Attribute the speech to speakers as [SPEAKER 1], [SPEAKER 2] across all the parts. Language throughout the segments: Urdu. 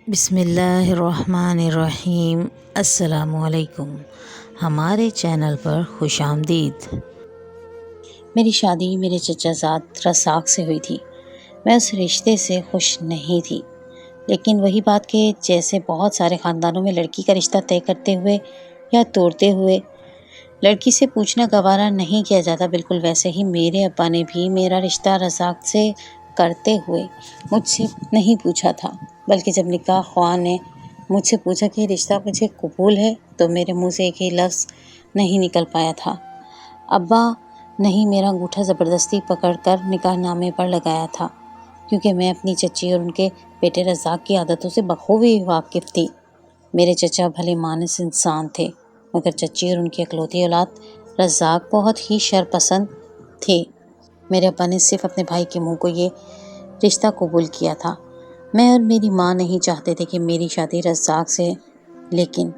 [SPEAKER 1] بسم اللہ الرحمن الرحیم۔ السلام علیکم، ہمارے چینل پر خوش آمدید۔ میری شادی میرے چچا زاد رزاق سے ہوئی تھی۔ میں اس رشتے سے خوش نہیں تھی، لیکن وہی بات کہ جیسے بہت سارے خاندانوں میں لڑکی کا رشتہ طے کرتے ہوئے یا توڑتے ہوئے لڑکی سے پوچھنا گوارا نہیں کیا جاتا، بالکل ویسے ہی میرے ابا نے بھی میرا رشتہ رزاق سے کرتے ہوئے مجھ سے نہیں پوچھا تھا، بلکہ جب نکاح خواہ نے مجھ سے پوچھا کہ رشتہ مجھے قبول ہے تو میرے منہ سے ایک ہی لفظ نہیں نکل پایا تھا۔ ابا نے ہی میرا انگوٹھا زبردستی پکڑ کر نکاح نامے پر لگایا تھا، کیونکہ میں اپنی چچی اور ان کے بیٹے رزاق کی عادتوں سے بخوبی واقف تھی۔ میرے چچا بھلے مانس انسان تھے، مگر چچی اور ان کی اکلوتی اولاد رزاق بہت ہی شرپسند تھے۔ میرے ابا نے صرف اپنے بھائی کے منہ کو یہ رشتہ قبول کیا تھا۔ میں اور میری ماں نہیں چاہتے تھے کہ میری شادی رزاق سے، لیکن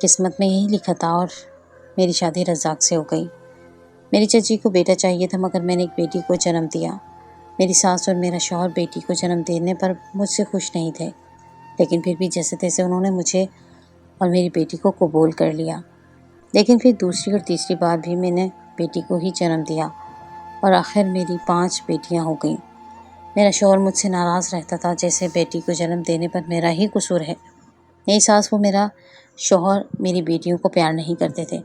[SPEAKER 1] قسمت میں یہی لکھا تھا اور میری شادی رزاق سے ہو گئی۔ میری چچی کو بیٹا چاہیے تھا، مگر میں نے ایک بیٹی کو جنم دیا۔ میری ساس اور میرا شوہر بیٹی کو جنم دینے پر مجھ سے خوش نہیں تھے، لیکن پھر بھی جیسے تیسے انہوں نے مجھے اور میری بیٹی کو قبول کر لیا۔ لیکن پھر دوسری اور تیسری بار بھی میں نے بیٹی کو ہی جنم دیا اور آخر میری 5 بیٹیاں ہو گئیں۔ میرا شوہر مجھ سے ناراض رہتا تھا، جیسے بیٹی کو جنم دینے پر میرا ہی قصور ہے۔ میری ساس وہ میرا شوہر میری بیٹیوں کو پیار نہیں کرتے تھے۔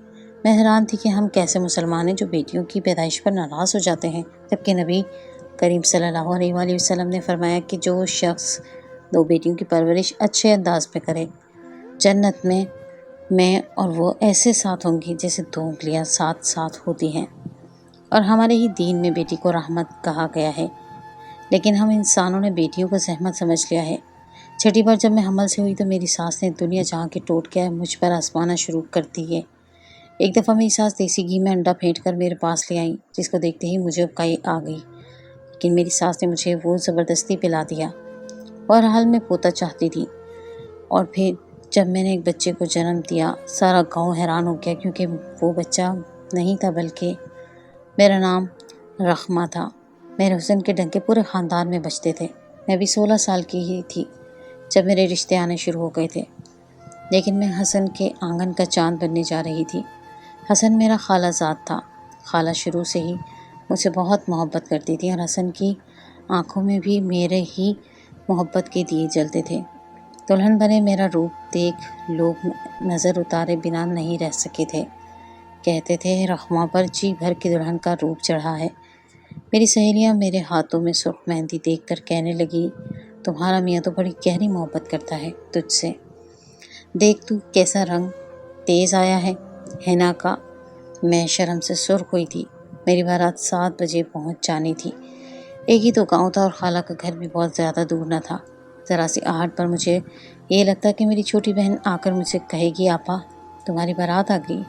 [SPEAKER 1] میں حیران تھی کہ ہم کیسے مسلمان ہیں جو بیٹیوں کی پیدائش پر ناراض ہو جاتے ہیں، جبکہ نبی کریم صلی اللہ علیہ وآلہ وسلم نے فرمایا کہ جو شخص 2 بیٹیوں کی پرورش اچھے انداز میں کرے، جنت میں اور وہ ایسے ساتھ ہوں گی جیسے 2 انگلیاں ساتھ ساتھ ہوتی ہیں۔ اور ہمارے ہی دین میں بیٹی کو رحمت کہا گیا ہے، لیکن ہم انسانوں نے بیٹیوں کو زحمت سمجھ لیا ہے۔ چھٹی بار جب میں حمل سے ہوئی تو میری ساس نے دنیا جہاں کے ٹوٹ کے مجھ پر آزمانا شروع کر دیے۔ ایک دفعہ میری ساس دیسی گھی میں انڈا پھینٹ کر میرے پاس لے آئیں، جس کو دیکھتے ہی مجھے اکائی آ گئی، لیکن میری ساس نے مجھے وہ زبردستی پلا دیا۔ بہرحال میں پوتا چاہتی تھی، اور پھر جب میں نے ایک بچے کو جنم دیا، سارا گاؤں حیران ہو گیا، کیونکہ وہ بچہ نہیں تھا بلکہ میرا نام رحمہ تھا۔ میرے حسن کے ڈنکے پورے خاندان میں بجتے تھے۔ میں بھی 16 سال کی ہی تھی جب میرے رشتے آنے شروع ہو گئے تھے، لیکن میں حسن کے آنگن کا چاند بننے جا رہی تھی۔ حسن میرا خالہ زاد تھا۔ خالہ شروع سے ہی مجھ سے بہت محبت کرتی تھی، اور حسن کی آنکھوں میں بھی میرے ہی محبت کے دیے جلتے تھے۔ دلہن بنے میرا روپ دیکھ لوگ نظر اتارے بنا نہیں رہ سکے تھے۔ کہتے تھے رحمہ پر جی بھر کے دلہن کا روپ چڑھا ہے۔ میری سہیلیاں میرے ہاتھوں میں سرخ مہندی دیکھ کر کہنے لگی، تمہارا میاں تو بڑی گہری محبت کرتا ہے تجھ سے، دیکھ تو کیسا رنگ تیز آیا ہے حنا کا۔ میں شرم سے سرخ ہوئی تھی۔ میری بارات 7 بجے پہنچ جانی تھی۔ ایک ہی تو گاؤں تھا اور خالہ کا گھر بھی بہت زیادہ دور نہ تھا۔ ذرا سی آہٹ پر مجھے یہ لگتا کہ میری چھوٹی بہن آ کر مجھ سے کہے گی آپا تمہاری بارات آ گئی،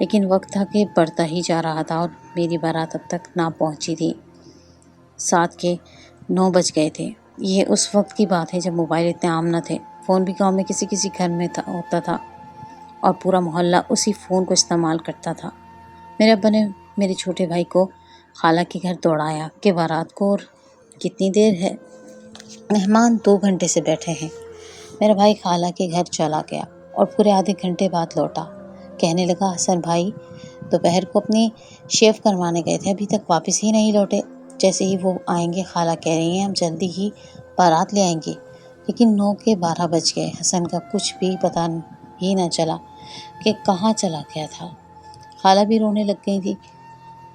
[SPEAKER 1] لیکن وقت تھا کہ بڑھتا ہی جا رہا تھا اور میری بارات اب تک نہ پہنچی تھی۔ 7 کے 9 بج گئے تھے۔ یہ اس وقت کی بات ہے جب موبائل اتنے عام نہ تھے۔ فون بھی گاؤں میں کسی کسی گھر میں ہوتا تھا، اور پورا محلہ اسی فون کو استعمال کرتا تھا۔ میرے ابا نے میرے چھوٹے بھائی کو خالہ کے گھر دوڑایا کہ بارات کو اور کتنی دیر ہے، مہمان 2 گھنٹے سے بیٹھے ہیں۔ میرا بھائی خالہ کے گھر چلا گیا اور پورے آدھے گھنٹے بعد لوٹا۔ کہنے لگا حسن بھائی دوپہر کو اپنی شیو کروانے گئے تھے، ابھی تک واپس ہی نہیں لوٹے۔ جیسے ہی وہ آئیں گے خالہ کہہ رہی ہیں ہم جلدی ہی بارات لے آئیں گے، لیکن 9 کے 12 بج گئے۔ حسن کا کچھ بھی پتہ ہی نہ چلا کہ کہاں چلا گیا تھا۔ خالہ بھی رونے لگ گئی تھی۔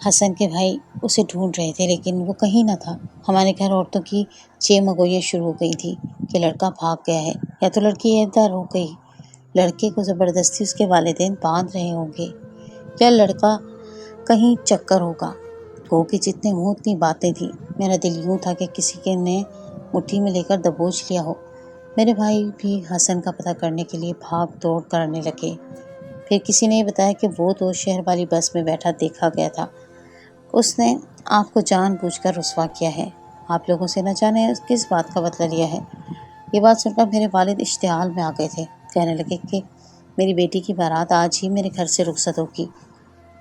[SPEAKER 1] حسن کے بھائی اسے ڈھونڈ رہے تھے، لیکن وہ کہیں نہ تھا۔ ہمارے گھر عورتوں کی چیمگوئیاں شروع ہو گئی تھی کہ لڑکا بھاگ گیا ہے یا تو لڑکی عہدہ ہو گئی، لڑکے کو زبردستی اس کے والدین باندھ رہے ہوں گے، یا لڑکا کہیں چکر ہوگا۔ گو کہ جتنے منہ اتنی باتیں تھیں۔ میرا دل یوں تھا کہ کسی کے نے مٹھی میں لے کر دبوچ لیا ہو۔ میرے بھائی بھی حسن کا پتہ کرنے کے لیے بھاگ دوڑ کرنے لگے۔ پھر کسی نے یہ بتایا کہ وہ تو شہر والی بس میں بیٹھا دیکھا گیا تھا، اس نے آپ کو جان بوجھ کر رسوا کیا ہے، آپ لوگوں سے نہ جانے کس بات کا بدلہ لیا ہے۔ یہ بات سن کر میرے والد اشتعال میں آ گئے تھے، کہنے لگے کہ میری بیٹی کی بارات آج ہی میرے گھر سے رخصت ہوگی۔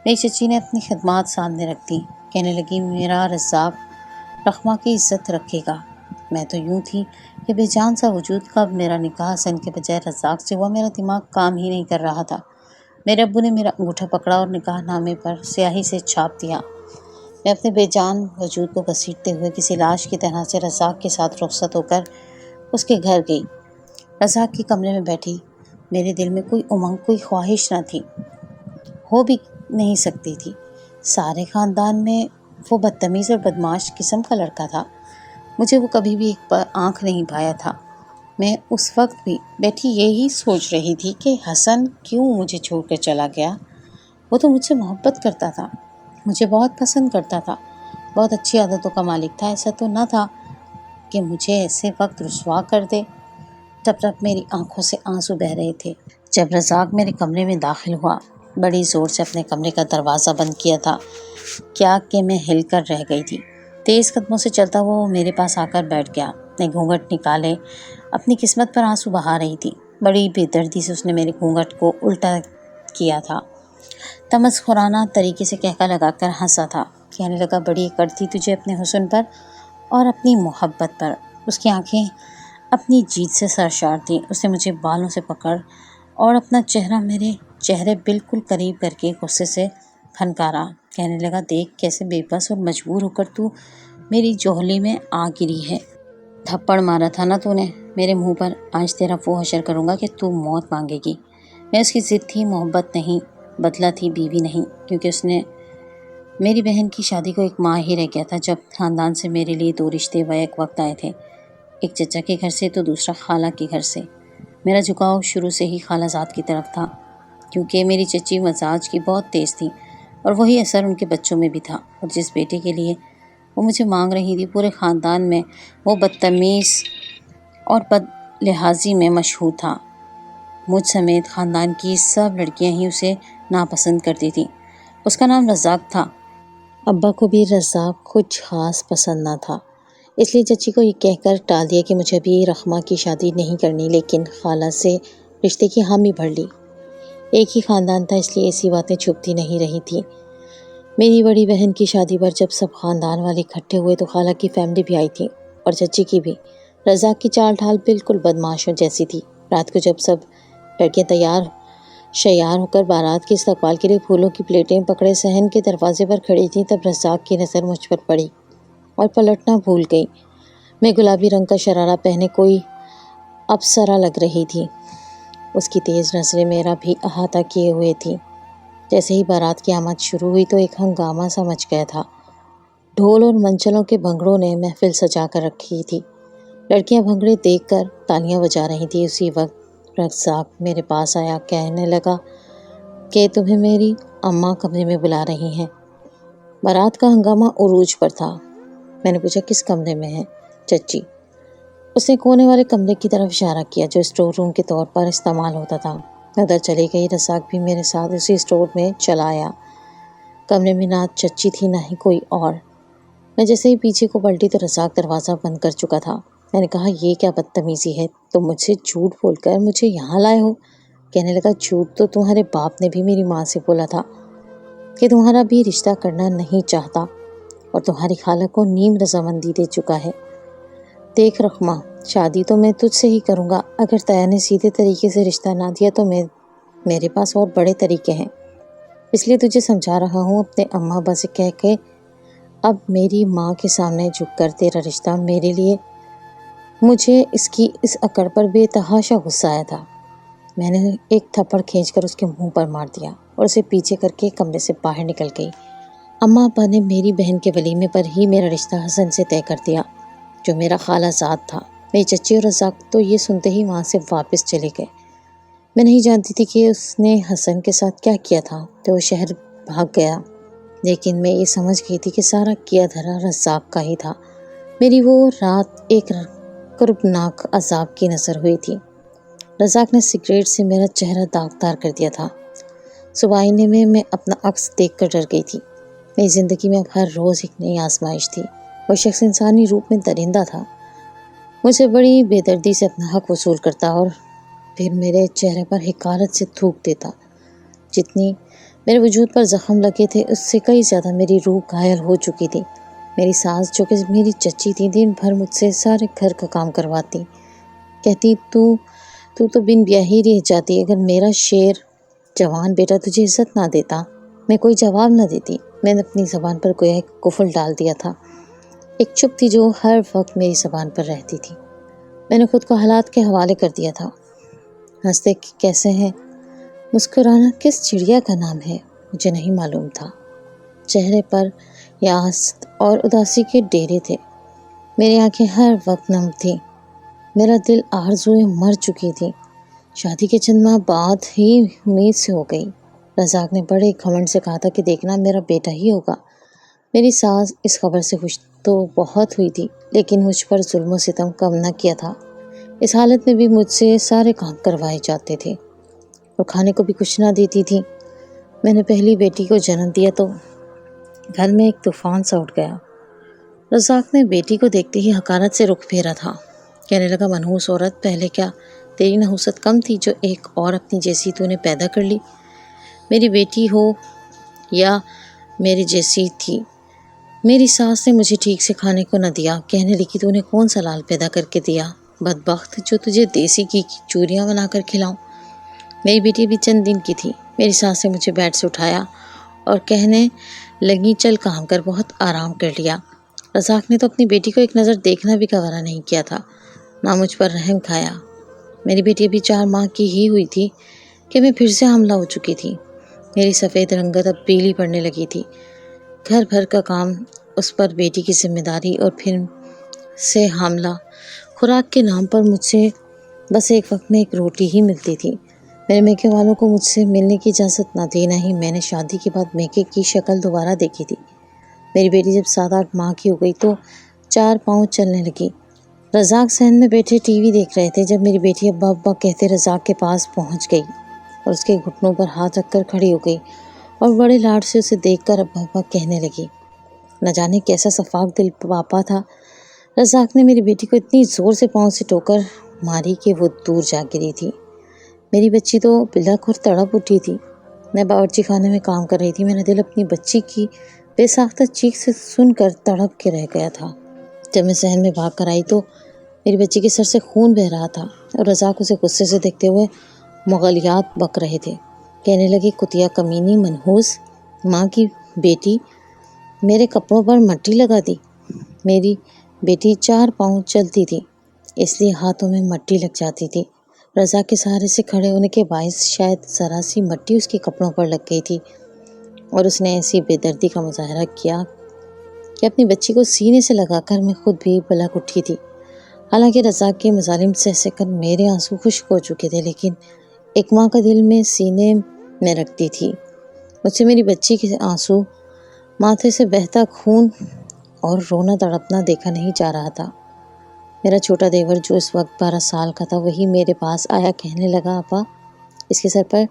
[SPEAKER 1] میری چچی نے اپنی خدمات سامنے رکھ دیں، کہنے لگی میرا رزاق رحمہ کی عزت رکھے گا، میں تو یوں تھی کہ بے جان سا وجود کب میرا نکاح حسن کے بجائے رزاق سے ہوا، میرا دماغ کام ہی نہیں کر رہا تھا۔ میرے ابو نے میرا انگوٹھا پکڑا اور نکاح نامے پر سیاہی سے چھاپ دیا۔ میں اپنے بے جان وجود کو گھسیٹتے ہوئے کسی لاش کی طرح سے رزاق کے ساتھ رخصت ہو کر اس کے گھر گئی۔ رزاق کے کمرے میں بیٹھی میرے دل میں کوئی امنگ، کوئی خواہش نہ تھی، ہو بھی نہیں سکتی تھی۔ سارے خاندان میں وہ بدتمیز اور بدمعاش قسم کا لڑکا تھا، مجھے وہ کبھی بھی ایک آنکھ نہیں بھایا تھا۔ میں اس وقت بھی بیٹھی یہی سوچ رہی تھی کہ حسن کیوں مجھے چھوڑ کر چلا گیا۔ وہ تو مجھ سے محبت کرتا تھا، مجھے بہت پسند کرتا تھا، بہت اچھی عادتوں کا مالک تھا۔ ایسا تو نہ تھا کہ مجھے ایسے وقت رسوا کر دے۔ تب تک میری آنکھوں سے آنسو بہہ رہے تھے جب رزاق میرے کمرے میں داخل ہوا۔ بڑی زور سے اپنے کمرے کا دروازہ بند کیا تھا، کیا کہ میں ہل کر رہ گئی تھی۔ تیز قدموں سے چلتا ہوا وہ میرے پاس آ کر بیٹھ گیا۔ میں گھونگھٹ نکالے اپنی قسمت پر آنسو بہا رہی تھی۔ بڑی بے دردی سے اس نے میرے گھونگھٹ کو الٹا کیا تھا، تمسخرانہ طریقے سے کہکا لگا کر ہنسا تھا۔ کہنے لگا، بڑی اکڑ تھی تجھے اپنے حسن پر اور اپنی محبت پر۔ اس کی آنکھیں اپنی جیت سے سرشار تھیں۔ اس نے مجھے بالوں سے پکڑ اور اپنا چہرہ میرے چہرے بالکل قریب کر کے غصے سے پھنکارا۔ کہنے لگا، دیکھ کیسے بے بس اور مجبور ہو کر تو میری جوہلی میں آ گری ہے۔ تھپڑ مارا تھا نا تو نے میرے منہ پر، آج تیرا وہ حشر کروں گا کہ تو موت مانگے گی۔ میں اس کی ضد تھی، محبت نہیں، بدلہ تھی، بیوی نہیں، کیونکہ اس نے میری بہن کی شادی کو ایک ماہ ہی رہ گیا تھا جب خاندان سے میرے لیے دو رشتے بیک وقت آئے تھے، ایک چچا کے گھر سے تو دوسرا خالہ کے گھر سے۔ میرا جھکاؤ شروع سے ہی خالہ زاد کی طرف تھا، کیونکہ میری چچی مزاج کی بہت تیز تھی اور وہی اثر ان کے بچوں میں بھی تھا، اور جس بیٹے کے لیے وہ مجھے مانگ رہی تھی پورے خاندان میں وہ بدتمیز اور بد لحاظی میں مشہور تھا۔ مجھ سمیت خاندان کی سب لڑکیاں ہی اسے ناپسند کرتی تھیں۔ اس کا نام رزاق تھا۔ ابا کو بھی رزاق کچھ خاص پسند نہ تھا، اس لیے چچی کو یہ کہہ کر ٹال دیا کہ مجھے ابھی رحمہ کی شادی نہیں کرنی، لیکن خالہ سے رشتے کی حامی بھر لی۔ ایک ہی خاندان تھا، اس لیے ایسی باتیں چھپتی نہیں رہی تھیں۔ میری بڑی بہن کی شادی پر جب سب خاندان والے اکٹھے ہوئے تو خالہ کی فیملی بھی آئی تھی اور چچی کی بھی۔ رزاق کی چال ڈھال بالکل بدمعاشوں جیسی تھی۔ رات کو جب سب لڑکیاں تیار شیار ہو کر بارات کے استقبال کے لیے پھولوں کی پلیٹیں پکڑے صحن کے دروازے پر کھڑی تھیں، تب رزاق کی نظر مجھ پر پڑی اور پلٹنا بھول گئی۔ میں گلابی رنگ کا شرارہ پہنے کوئی ابصرہ لگ رہی تھی۔ اس کی تیز نظریں میرا بھی احاطہ کیے ہوئے تھیں۔ جیسے ہی بارات کی آمد شروع ہوئی تو ایک ہنگامہ سا مچ گیا تھا۔ ڈھول اور منچلوں کے بھنگڑوں نے محفل سجا کر رکھی تھی۔ لڑکیاں بھنگڑے دیکھ کر تالیاں بجا رہی تھیں۔ اسی وقت رزاق میرے پاس آیا، کہنے لگا کہ تمہیں میری اماں کمرے میں بلا رہی ہیں۔ بارات کا ہنگامہ عروج پر تھا۔ میں نے پوچھا، کس کمرے میں ہے چچی؟ اس نے کونے والے کمرے کی طرف اشارہ کیا جو اسٹور روم کے طور پر استعمال ہوتا تھا۔ میں ادھر چلی گئی۔ رزاق بھی میرے ساتھ اسی اسٹور میں چلا آیا۔ کمرے میں نہ چچی تھی نہ ہی کوئی اور۔ میں جیسے ہی پیچھے کو پلٹی تو رزاق دروازہ بند کر چکا تھا۔ میں نے کہا، یہ کیا بدتمیزی ہے، تم مجھ سے جھوٹ بول کر مجھے یہاں لائے ہو؟ کہنے لگا، جھوٹ تو تمہارے باپ نے بھی میری ماں سے بولا تھا کہ تمہارا بھی رشتہ کرنا نہیں چاہتا اور تمہاری خالہ کو نیم رضامندی دے چکا ہے۔ دیکھ رحمہ، شادی تو میں تجھ سے ہی کروں گا۔ اگر تیا نے سیدھے طریقے سے رشتہ نہ دیا تو میرے پاس اور بڑے طریقے ہیں، اس لیے تجھے سمجھا رہا ہوں۔ اپنے اماں ابا سے کہہ کے اب میری ماں کے سامنے جھک کر تیرا رشتہ میرے لیے۔ مجھے اس کی اس اکڑ پر بے تحاشا غصہ آیا تھا۔ میں نے ایک تھپڑ کھینچ کر اس کے منہ پر مار دیا اور اسے پیچھے کر کے کمرے سے باہر نکل گئی۔ اماں ابا نے میری بہن کے ولیمے پر ہی میرا رشتہ حسن سے طے کر دیا، جو میرا خالہ زاد تھا۔ میری چچی اور رزاق تو یہ سنتے ہی وہاں سے واپس چلے گئے۔ میں نہیں جانتی تھی کہ اس نے حسن کے ساتھ کیا کیا تھا تو وہ شہر بھاگ گیا، لیکن میں یہ سمجھ گئی تھی کہ سارا کیا دھرا رزاق کا ہی تھا۔ میری وہ رات ایک کربناک عذاب کی نظر ہوئی تھی۔ رزاق نے سگریٹ سے میرا چہرہ داغدار کر دیا تھا۔ صبح آئینے میں اپنا عکس دیکھ کر ڈر گئی تھی۔ میری زندگی میں اب ہر روز ایک نئی آزمائش تھی۔ وہ شخص انسانی روپ میں درندہ تھا، مجھے بڑی بے دردی سے اپنا حق وصول کرتا اور پھر میرے چہرے پر حقارت سے تھوک دیتا۔ جتنی میرے وجود پر زخم لگے تھے اس سے کئی زیادہ میری روح گھائل ہو چکی تھی۔ میری ساس جو کہ میری چچی تھی دن بھر مجھ سے سارے گھر کا کام کرواتی، کہتی تو بن بیاہی رہ جاتی اگر میرا شیر جوان بیٹا تجھے عزت نہ دیتا۔ میں کوئی جواب نہ دیتی، میں نے اپنی زبان پر گویا ایک قفل ڈال دیا تھا، ایک چپ تھی جو ہر وقت میری زبان پر رہتی تھی۔ میں نے خود کو حالات کے حوالے کر دیا تھا۔ ہنستے کیسے ہیں، مسکرانا کس چڑیا کا نام ہے، مجھے نہیں معلوم تھا۔ چہرے پر یاس اور اداسی کے ڈیرے تھے، میری آنکھیں ہر وقت نم تھیں، میرا دل آرزوئے مر چکی تھی۔ شادی کے چند ماہ بعد ہی امید سے ہو گئی۔ رزاق نے بڑے گھمنڈ سے کہا تھا کہ دیکھنا میرا بیٹا ہی ہوگا۔ میری ساس اس خبر سے خوش تو بہت ہوئی تھی، لیکن مجھ پر ظلم و ستم کم نہ کیا تھا۔ اس حالت میں بھی مجھ سے سارے کام کروائے جاتے تھے اور کھانے کو بھی کچھ نہ دیتی تھی۔ میں نے پہلی بیٹی کو جنم دیا تو گھر میں ایک طوفان سا اٹھ گیا۔ رزاق نے بیٹی کو دیکھتے ہی حقارت سے رخ پھیرا تھا، کہنے لگا منحوس عورت، پہلے کیا تیری نحوست کم تھی جو ایک اور اپنی جیسی تو نے پیدا کر لی؟ میری بیٹی ہو یا میری جیسی تھی، میری ساس نے مجھے ٹھیک سے کھانے کو نہ دیا، کہنے لگی تو نے کون سا لال پیدا کر کے دیا بدبخت جو تجھے دیسی کی چوریاں بنا کر کھلاؤں۔ میری بیٹی ابھی چند دن کی تھی، میری ساس نے مجھے بیڈ سے اٹھایا اور کہنے لگی چل کام کر، بہت آرام کر لیا۔ رزاق نے تو اپنی بیٹی کو ایک نظر دیکھنا بھی گوارا نہیں کیا تھا، نہ مجھ پر رحم کھایا۔ میری بیٹی ابھی 4 ماہ کی ہی ہوئی تھی کہ میں پھر سے حاملہ ہو چکی تھی۔ میری سفید رنگت اب پیلی پڑنے لگی تھی، گھر بھر کا کام، اس پر بیٹی کی ذمہ داری اور پھر سے حاملہ۔ خوراک کے نام پر مجھ سے بس ایک وقت میں ایک روٹی ہی ملتی تھی۔ میرے میکے والوں کو مجھ سے ملنے کی اجازت نہ تھی، نہ ہی میں نے شادی کے بعد میکے کی شکل دوبارہ دیکھی تھی۔ میری بیٹی جب 7-8 ماہ کی ہو گئی تو 4 پاؤں چلنے لگی۔ رزاق صحن میں بیٹھے ٹی وی دیکھ رہے تھے جب میری بیٹی ابا ابا کہتے رزاق کے پاس پہنچ گئی اور اس کے گھٹنوں پر ہاتھ رکھ کر کھڑی ہو گئی اور بڑے لاڈ سے اسے دیکھ کر ابا ابا کہنے لگی۔ نہ جانے کیسا شفاق دل پاپا تھا۔ رزاق نے میری بیٹی کو اتنی زور سے پاؤں سے ٹوکر ماری کہ وہ دور جا گری تھی۔ میری بچی تو بلک اور تڑپ اٹھی تھی۔ میں باورچی خانے میں کام کر رہی تھی، میرا دل اپنی بچی کی بے ساختہ چیخ سے سن کر تڑپ کے رہ گیا تھا۔ جب میں صحن میں بھاگ کر آئی تو میری بچی کے سر سے خون بہہ رہا تھا اور رزاق اسے غصے سے دیکھتے ہوئے مغلیات بک رہے تھے، کہنے لگے کتیا کمینی منحوس ماں کی بیٹی، میرے کپڑوں پر مٹی لگا دی۔ میری بیٹی 4 پاؤں چلتی تھی، اس لیے ہاتھوں میں مٹی لگ جاتی تھی۔ رزاق کے سہارے سے کھڑے ہونے کے باعث شاید ذرا سی مٹی اس کے کپڑوں پر لگ گئی تھی اور اس نے ایسی بے دردی کا مظاہرہ کیا کہ اپنی بچی کو سینے سے لگا کر میں خود بھی بلک اٹھی تھی۔ حالانکہ رزاق کے مظالم سہ کر میرے آنسو خشک ہو چکے تھے، لیکن ایک ماں کا دل میں سینے میں رکھتی تھی۔ مجھ سے میری بچی کے آنسو، ماتھے سے بہتا خون اور رونا تڑپنا دیکھا نہیں جا رہا تھا۔ میرا چھوٹا دیور جو اس وقت 12 سال کا تھا وہی میرے پاس آیا، کہنے لگا ابا اس کے سر پر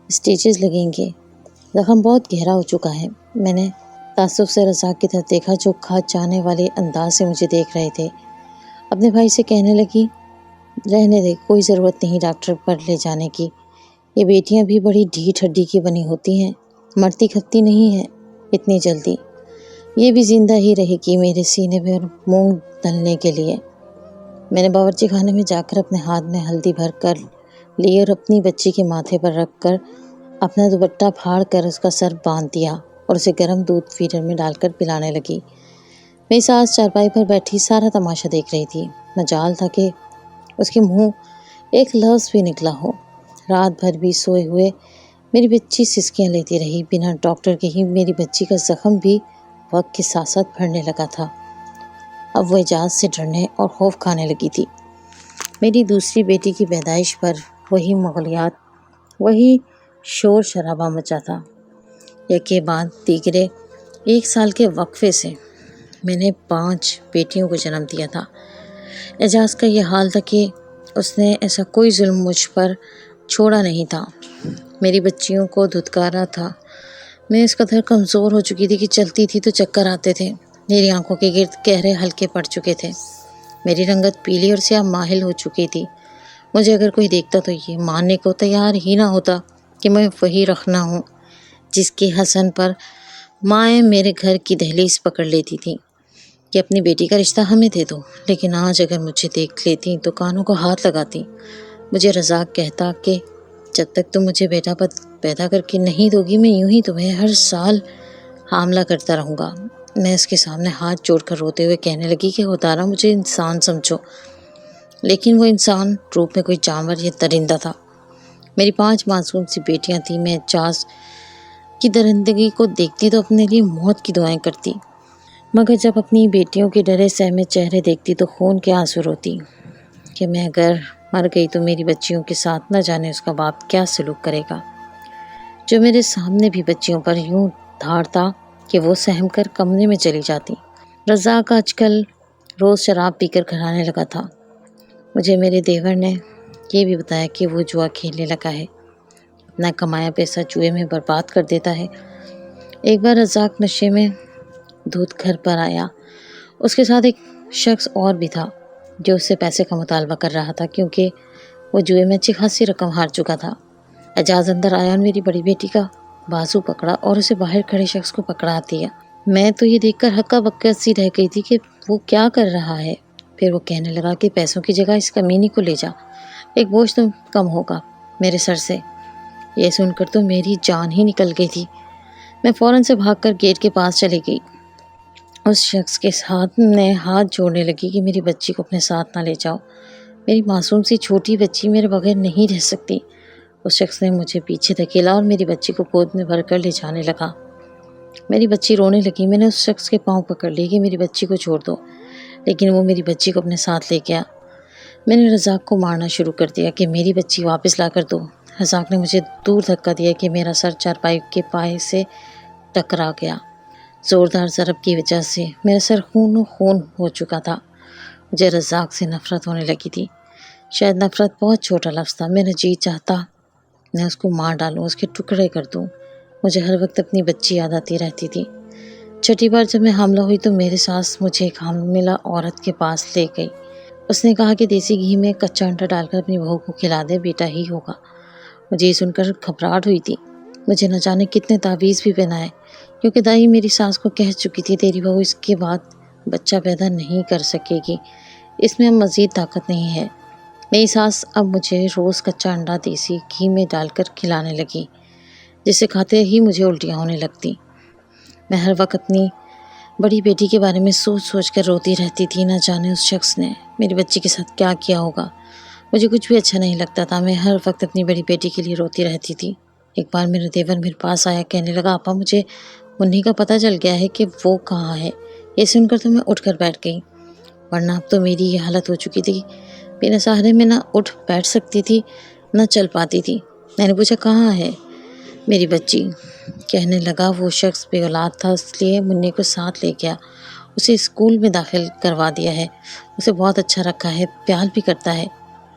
[SPEAKER 1] اسٹیچز لگیں گے، زخم بہت گہرا ہو چکا ہے۔ میں نے تعصب سے رزاق کی طرف دیکھا جو کھاد چاہنے والے انداز سے مجھے دیکھ رہے تھے۔ اپنے بھائی سے کہنے لگی رہنے دے، کوئی ضرورت نہیں ڈاکٹر پر لے جانے کی، یہ بیٹیاں بھی بڑی ڈھیٹ ہڈی کی بنی ہوتی ہیں، مرتی کھپتی نہیں ہیں اتنی جلدی، یہ بھی زندہ ہی رہے گی میرے سینے میں اور مونگ دلنے کے لیے۔ میں نے باورچی خانے میں جا کر اپنے ہاتھ میں ہلدی بھر کر لی اور اپنی بچی کے ماتھے پر رکھ کر اپنا دوپٹہ پھاڑ کر اس کا سر باندھ دیا اور اسے گرم دودھ فیڈر میں ڈال کر پلانے لگی۔ میری ساس چارپائی پر بیٹھی سارا تماشا دیکھ رہی تھی، مجال تھا کہ اس کے منہ ایک لفظ بھی نکلا ہو۔ رات بھر بھی سوئے ہوئے میری بچی سسکیاں لیتی رہی، بنا ڈاکٹر کے ہی میری بچی کا زخم بھی وقت کے ساتھ ساتھ بڑھنے لگا تھا۔ اب وہ اعجاز سے ڈرنے اور خوف کھانے لگی تھی۔ میری دوسری بیٹی کی پیدائش پر وہی مغلیات، وہی شور شرابہ مچا تھا۔ یکے بعد دیگرے 1 سال کے وقفے سے میں نے 5 بیٹیوں کو جنم دیا تھا۔ اعجاز کا یہ حال تھا کہ اس نے ایسا کوئی ظلم مجھ پر چھوڑا نہیں تھا، میری بچیوں کو دھتکارا تھا۔ میں اس قدر کمزور ہو چکی تھی کہ چلتی تھی تو چکر آتے تھے، میری آنکھوں کے گرد گہرے حلقے پڑ چکے تھے، میری رنگت پیلی اور سیاہ مائل ہو چکی تھی۔ مجھے اگر کوئی دیکھتا تو یہ ماننے کو تیار ہی نہ ہوتا کہ میں وہی رخنہ ہوں جس کے حسن پر مائیں میرے گھر کی دہلیز پکڑ لیتی تھی۔ کہ اپنی بیٹی کا رشتہ ہمیں دے دو، لیکن آج اگر مجھے دیکھ لیتی تو کانوں کو ہاتھ لگاتی۔ مجھے رزاق کہتا کہ جب تک تم مجھے بیٹا پیدا کر کے نہیں دو گی، میں یوں ہی تمہیں ہر سال حاملہ کرتا رہوں گا۔ میں اس کے سامنے ہاتھ جوڑ کر روتے ہوئے کہنے لگی کہ خدارا مجھے انسان سمجھو، لیکن وہ انسان روپ میں کوئی جانور یا درندہ تھا۔ میری 5 معصوم سی بیٹیاں تھیں، میں اعجاز کی درندگی کو دیکھتی تو اپنے لیے موت کی دعائیں کرتی، مگر جب اپنی بیٹیوں کے ڈرے سہمے چہرے دیکھتی تو خون کے آنسو روتی کہ میں اگر مر گئی تو میری بچیوں کے ساتھ نہ جانے اس کا باپ کیا سلوک کرے گا، جو میرے سامنے بھی بچیوں پر یوں دھاڑتا کہ وہ سہم کر کمرے میں چلی جاتی۔ رزاق آج کل روز شراب پی کر گھر آنے لگا تھا۔ مجھے میرے دیور نے یہ بھی بتایا کہ وہ جوا کھیلنے لگا ہے، اپنا کمایا پیسہ جوئے میں برباد کر دیتا ہے۔ ایک بار رزاق نشے میں دودھ گھر پر آیا، اس کے ساتھ ایک شخص اور بھی تھا جو اس سے پیسے کا مطالبہ کر رہا تھا، کیونکہ وہ جوئے میں اچھی خاصی رقم ہار چکا تھا۔ اعجاز اندر آیا اور میری بڑی بیٹی کا بازو پکڑا اور اسے باہر کھڑے شخص کو پکڑا دیا۔ میں تو یہ دیکھ کر ہکا بکا سی رہ گئی تھی کہ وہ کیا کر رہا ہے۔ پھر وہ کہنے لگا کہ پیسوں کی جگہ اس کمینی کو لے جا، ایک بوجھ تو کم ہوگا میرے سر سے۔ یہ سن کر تو میری جان ہی نکل گئی تھی۔ میں فوراً سے بھاگ کر گیٹ کے پاس چلی گئی۔ اس شخص کے ساتھ میں ہاتھ جوڑنے لگی کہ میری بچی کو اپنے ساتھ نہ لے جاؤ، میری معصوم سی چھوٹی بچی میرے بغیر نہیں رہ سکتی۔ اس شخص نے مجھے پیچھے دھکیلا اور میری بچی کو گود میں بھر کر لے جانے لگا۔ میری بچی رونے لگی۔ میں نے اس شخص کے پاؤں پکڑ لی کہ میری بچی کو چھوڑ دو، لیکن وہ میری بچی کو اپنے ساتھ لے گیا۔ میں نے رزاق کو مارنا شروع کر دیا کہ میری بچی واپس لا کر دو۔ رزاق نے مجھے دور دھکا دیا کہ میرا سر چارپائی کے پائے سے ٹکرا گیا۔ زوردار ضرب کی وجہ سے میرا سر خون ہو چکا تھا۔ مجھے رزاق سے نفرت ہونے لگی تھی۔ شاید نفرت بہت چھوٹا لفظ تھا۔ میرا جی چاہتا میں اس کو مار ڈالوں، اس کے ٹکڑے کر دوں۔ مجھے ہر وقت اپنی بچی یاد آتی رہتی تھی۔ چھٹی بار جب میں حاملہ ہوئی تو میری ساس مجھے ایک حاملہ عورت کے پاس لے گئی۔ اس نے کہا کہ دیسی گھی میں کچا انڈا ڈال کر اپنی بہو کو کھلا دے، بیٹا ہی ہوگا۔ مجھے یہ سن کر گھبراہٹ ہوئی تھی۔ مجھے نہ جانے کتنے تعویذ بھی پہنائے، کیونکہ دائی میری ساس کو کہہ چکی تھی تیری بہو اس کے بعد بچہ پیدا نہیں کر سکے گی، اس میں اب مزید طاقت نہیں ہے۔ میری ساس اب مجھے روز کچا انڈا دیسی گھی میں ڈال کر کھلانے لگی، جسے کھاتے ہی مجھے الٹیاں ہونے لگتی۔ میں ہر وقت اپنی بڑی بیٹی کے بارے میں سوچ سوچ کر روتی رہتی تھی۔ نہ جانے اس شخص نے میری بچی کے ساتھ کیا کیا ہوگا۔ مجھے کچھ بھی اچھا نہیں لگتا تھا۔ میں ہر وقت اپنی بڑی بیٹی کے لیے روتی رہتی تھی۔ ایک بار میرا دیور میرے پاس آیا، کہنے لگا آپا مجھے منی کا پتہ چل گیا ہے کہ وہ کہاں ہے۔ یہ سن کر تو میں اٹھ کر بیٹھ گئی، ورنہ اب تو میری یہ حالت ہو چکی تھی، بنا سہارے میں نہ اٹھ بیٹھ سکتی تھی نہ چل پاتی تھی۔ میں نے پوچھا کہاں ہے میری بچی؟ کہنے لگا وہ شخص بے اولاد تھا، اس لیے منی کو ساتھ لے گیا، اسے اسکول میں داخل کروا دیا ہے، اسے بہت اچھا رکھا ہے، پیار بھی کرتا ہے۔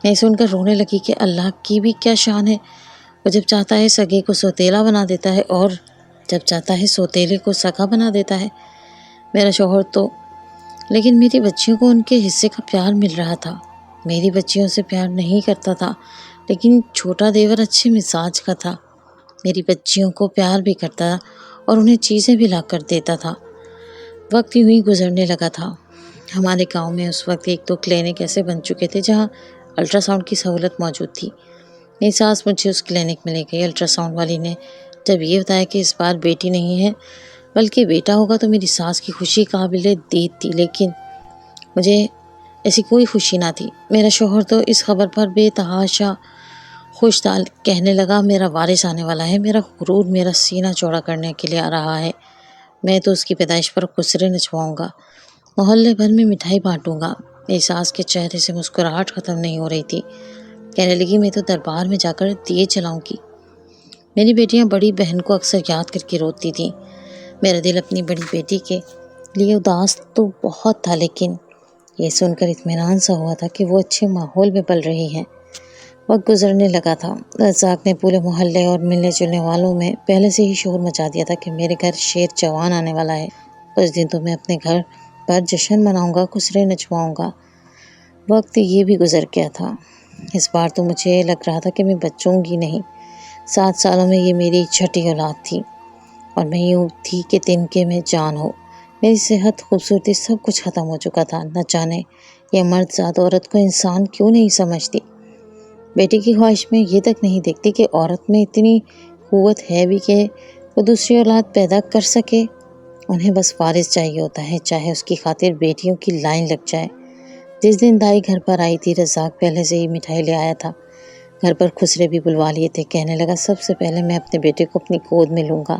[SPEAKER 1] میں سن کر رونے لگی کہ اللہ کی بھی کیا شان ہے، وہ جب چاہتا ہے سگے کو سوتیلا بنا دیتا ہے اور جب چاہتا ہے سوتیلے کو سگا بنا دیتا ہے۔ میرا شوہر تو لیکن میری بچیوں کو ان کے حصے کا پیار مل رہا تھا۔ میری بچیوں سے پیار نہیں کرتا تھا، لیکن چھوٹا دیور اچھے مزاج کا تھا، میری بچیوں کو پیار بھی کرتا اور انہیں چیزیں بھی لا کر دیتا تھا۔ وقت یوں ہی گزرنے لگا تھا۔ ہمارے گاؤں میں اس وقت 1-2 کلینک ایسے بن چکے تھے جہاں الٹرا ساؤنڈ کی سہولت موجود تھی۔ میری ساس مجھے اس کلینک میں لے گئی۔ الٹرا ساؤنڈ والی نے جب یہ بتایا کہ اس بار بیٹی نہیں ہے بلکہ بیٹا ہوگا تو میری ساس کی خوشی قابل دید تھی، لیکن مجھے ایسی کوئی خوشی نہ تھی۔ میرا شوہر تو اس خبر پر بے تحاشا خوش تھا، کہنے لگا میرا وارث آنے والا ہے، میرا غرور میرا سینہ چوڑا کرنے کے لیے آ رہا ہے، میں تو اس کی پیدائش پر خسرے نچواؤں گا، محلے بھر میں مٹھائی بانٹوں گا۔ میری ساس کے چہرے سے مسکراہٹ ختم نہیں ہو رہی تھی، کہنے لگی میں تو دربار میں جا کر دیے جلاؤں گی۔ میری بیٹیاں بڑی بہن کو اکثر یاد کر کے روتی تھیں۔ میرا دل اپنی بڑی بیٹی کے لیے اداس تو بہت تھا، لیکن یہ سن کر اطمینان سا ہوا تھا کہ وہ اچھے ماحول میں پل رہی ہیں۔ وقت گزرنے لگا تھا۔ رزاق نے پورے محلے اور ملنے جلنے والوں میں پہلے سے ہی شور مچا دیا تھا کہ میرے گھر شیر جوان آنے والا ہے، اس دن تو میں اپنے گھر پر جشن مناؤں گا، خسرے نچواؤں گا۔ وقت یہ بھی گزر گیا تھا۔ اس بار تو مجھے لگ رہا تھا کہ میں بچوں گی نہیں۔ 7 سالوں میں یہ میری چھٹی اولاد تھی، اور میں یوں تھی کہ تنکے میں جان ہو۔ میری صحت، خوبصورتی، سب کچھ ختم ہو چکا تھا۔ نہ جانے یہ مرد ذات عورت کو انسان کیوں نہیں سمجھتی۔ بیٹی کی خواہش میں یہ تک نہیں دیکھتی کہ عورت میں اتنی قوت ہے بھی کہ وہ دوسری اولاد پیدا کر سکے۔ انہیں بس وارث چاہیے ہوتا ہے، چاہے اس کی خاطر بیٹیوں کی لائن لگ جائے۔ جس دن دائی گھر پر آئی تھی، رزاق پہلے سے ہی مٹھائی لے آیا تھا۔ گھر پر خسرے بھی بلوا لیے تھے۔ کہنے لگا سب سے پہلے میں اپنے بیٹے کو اپنی گود میں لوں گا،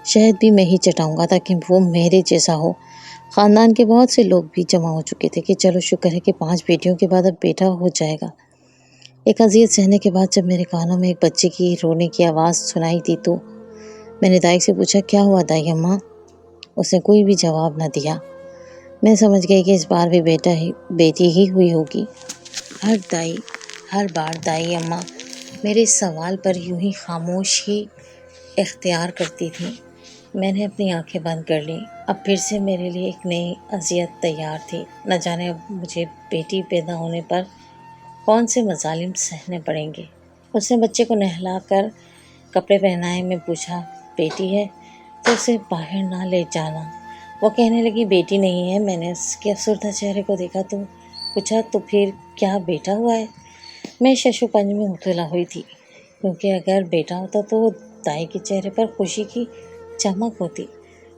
[SPEAKER 1] شہد بھی میں ہی چٹاؤں گا تاکہ وہ میرے جیسا ہو۔ خاندان کے بہت سے لوگ بھی جمع ہو چکے تھے کہ چلو شکر ہے کہ 5 بیٹیوں کے بعد اب بیٹا ہو جائے گا۔ ایک اذیت سہنے کے بعد جب میرے کانوں میں ایک بچے کی رونے کی آواز سنائی دی تو میں نے دائی سے پوچھا، کیا ہوا دائی اماں؟ اس نے کوئی بھی جواب نہ دیا۔ میں سمجھ گئی کہ اس بار بھی بیٹی ہی ہوئی ہوگی۔ ہر بار دائی اماں میرے اس سوال پر یوں ہی خاموش ہی اختیار کرتی تھی۔ میں نے اپنی آنکھیں بند کر لیں۔ اب پھر سے میرے لیے ایک نئی اذیت تیار تھی۔ نہ جانے اب مجھے بیٹی پیدا ہونے پر کون سے مظالم سہنے پڑیں گے۔ اس نے بچے کو نہلا کر کپڑے پہنائے۔ میں پوچھا، بیٹی ہے تو اسے باہر نہ لے جانا۔ وہ کہنے لگی، بیٹی نہیں ہے۔ میں نے اس کے افسردہ چہرے کو دیکھا تو پوچھا، تو پھر کیا بیٹا ہوا ہے؟ میں شش و پنج میں مبتلا ہوئی تھی، کیونکہ اگر بیٹا ہوتا تو دائی کے چہرے پر خوشی کی چمک ہوتی۔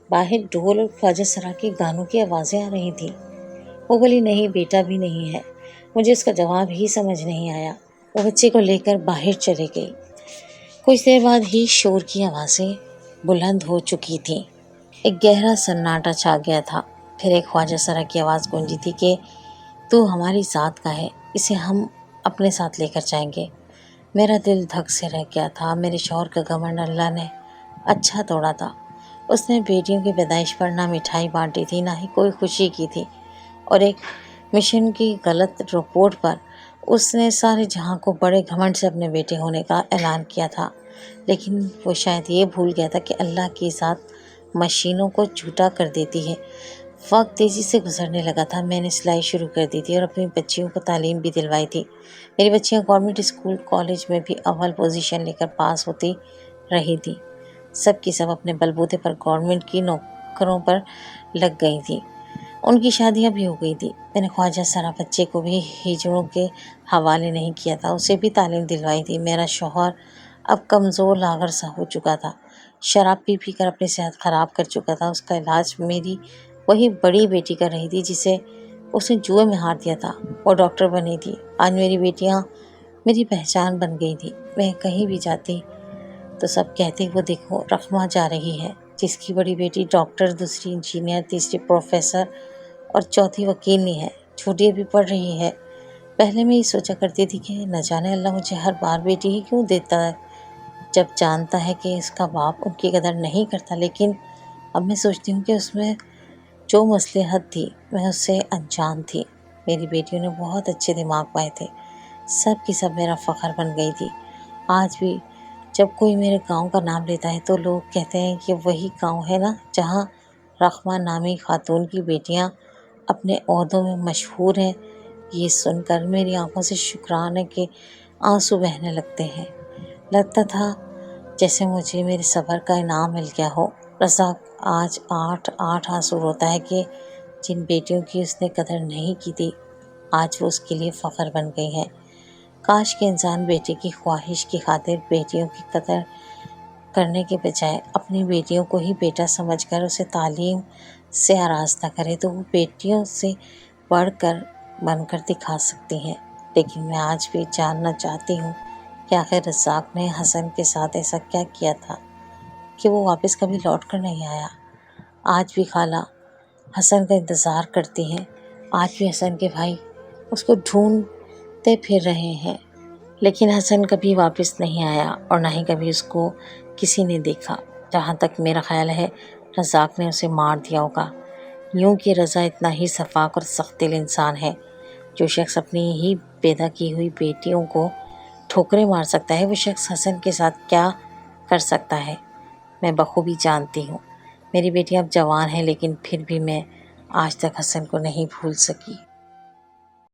[SPEAKER 1] باہر ڈھول اور خواجہ سرا کے گانوں کی آوازیں آ رہی تھیں۔ وہ بولی، نہیں بیٹا بھی نہیں ہے۔ مجھے اس کا جواب ہی سمجھ نہیں آیا۔ وہ بچے کو لے کر باہر چلے گئی۔ کچھ دیر بعد ہی شور کی آوازیں بلند ہو چکی تھیں۔ ایک گہرا سناٹا چھا گیا تھا۔ پھر ایک خواجہ سرا کی آواز گونجی تھی کہ تو ہماری ذات کا ہے، اسے ہم اپنے ساتھ لے کر جائیں گے۔ میرا دل دھک سے رہ گیا تھا۔ میرے شوہر کا گھمنڈ اللہ نے اچھا توڑا تھا۔ اس نے بیٹیوں کی پیدائش پر نہ مٹھائی بانٹی تھی، نہ ہی کوئی خوشی کی تھی، اور ایک مشن کی غلط رپورٹ پر اس نے سارے جہاں کو بڑے گھمنڈ سے اپنے بیٹے ہونے کا اعلان کیا تھا۔ لیکن وہ شاید یہ بھول گیا تھا کہ اللہ کی ذات مشینوں کو جھوٹا کر دیتی ہے۔ وقت تیزی سے گزرنے لگا تھا۔ میں نے سلائی شروع کر دی تھی اور اپنی بچیوں کو تعلیم بھی دلوائی تھی۔ میری بچیاں گورنمنٹ اسکول، کالج میں بھی اول پوزیشن لے کر پاس ہوتی رہی تھی۔ سب کی سب اپنے بلبوتے پر گورنمنٹ کی نوکروں پر لگ گئی تھی۔ ان کی شادیاں بھی ہو گئی تھی۔ میں نے خواجہ سرا بچے کو بھی ہجڑوں کے حوالے نہیں کیا تھا، اسے بھی تعلیم دلوائی تھی۔ میرا شوہر اب کمزور لاغر سا ہو چکا تھا، شراب پی پی کر اپنی صحت خراب کر چکا تھا۔ اس کا علاج میری وہی بڑی بیٹی کر رہی تھی جسے اس نے جوئے میں ہار دیا تھا۔ وہ ڈاکٹر بنی تھی۔ آج میری بیٹیاں میری پہچان بن گئی تھی۔ میں کہیں بھی جاتی تو سب کہتے، وہ دیکھو رخمہ جا رہی ہے، جس کی بڑی بیٹی ڈاکٹر، دوسری انجینئر، تیسری پروفیسر اور چوتھی وکیلنی ہے، چھوٹی بھی پڑھ رہی ہے۔ پہلے میں یہ سوچا کرتی تھی کہ نہ جانے اللہ مجھے ہر بار بیٹی ہی کیوں دیتا ہے جب جانتا ہے کہ اس کا باپ ان کی قدر نہیں کرتا۔ لیکن اب میں سوچتی ہوں کہ اس میں جو مصلحت تھی میں اس سے انجان تھی۔ میری بیٹیوں نے بہت اچھے دماغ پائے تھے، سب کی سب میرا فخر بن گئی تھی۔ آج بھی جب کوئی میرے گاؤں کا نام لیتا ہے تو لوگ کہتے ہیں کہ وہی گاؤں ہے نا جہاں رخمہ نامی خاتون کی بیٹیاں اپنے عہدوں میں مشہور ہیں۔ یہ سن کر میری آنکھوں سے شکرانے کے آنسو بہنے لگتے ہیں۔ لگتا تھا جیسے مجھے میرے صبر کا انعام مل گیا ہو۔ رزاق آج 8 آنسو روتا ہے کہ جن بیٹیوں کی اس نے قدر نہیں کی تھی آج وہ اس کے لیے فخر بن گئی ہیں۔ کاش کہ انسان بیٹے کی خواہش کی خاطر بیٹیوں کی قدر کرنے کے بجائے اپنی بیٹیوں کو ہی بیٹا سمجھ کر اسے تعلیم سے آراستہ کرے تو وہ بیٹیوں سے بڑھ کر بن کر دکھا سکتی ہیں۔ لیکن میں آج بھی جاننا چاہتی ہوں کہ آخر رزاق نے حسن کے ساتھ ایسا کیا کیا تھا کہ وہ واپس کبھی لوٹ کر نہیں آیا۔ آج بھی خالہ حسن کا انتظار کرتی ہیں، آج بھی حسن کے بھائی اس کو ڈھونڈتے پھر رہے ہیں، لیکن حسن کبھی واپس نہیں آیا اور نہ ہی کبھی اس کو کسی نے دیکھا۔ جہاں تک میرا خیال ہے رزاق نے اسے مار دیا ہوگا۔ یوں کہ رضا اتنا ہی شفاق اور سخت دل انسان ہے۔ جو شخص اپنی ہی پیدا کی ہوئی بیٹیوں کو ٹھوکریں مار سکتا ہے وہ شخص حسن کے ساتھ کیا کر سکتا ہے میں بخوبی جانتی ہوں۔ میری بیٹی اب جوان ہے لیکن پھر بھی میں آج تک حسن کو نہیں بھول سکی۔